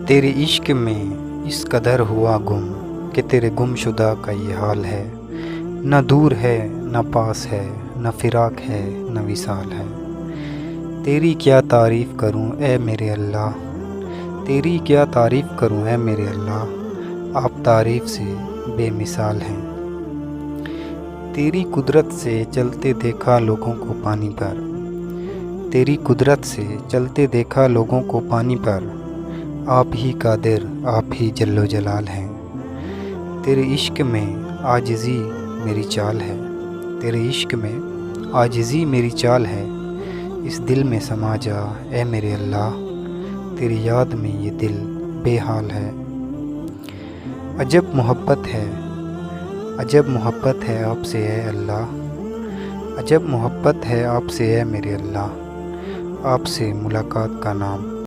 تیرے عشق میں اس قدر ہوا گم کہ تیرے گم شدہ کا یہ حال ہے، نہ دور ہے نہ پاس ہے، نہ فراق ہے نہ وصال ہے۔ تیری کیا تعریف کروں اے میرے اللہ، تیری کیا تعریف کروں اے میرے اللہ، آپ تعریف سے بے مثال ہیں۔ تیری قدرت سے چلتے دیکھا لوگوں کو پانی پر، تیری قدرت سے چلتے دیکھا لوگوں کو پانی پر، آپ ہی قادر آپ ہی جل و جلال ہیں۔ تیرے عشق میں عاجزی میری چال ہے، تیرے عشق میں عاجزی میری چال ہے، اس دل میں سما جا اے میرے اللہ، تیری یاد میں یہ دل بے حال ہے۔ عجب محبت ہے، عجب محبت ہے آپ سے اے اللہ، عجب محبت ہے آپ سے اے میرے اللہ، آپ سے ملاقات کا نام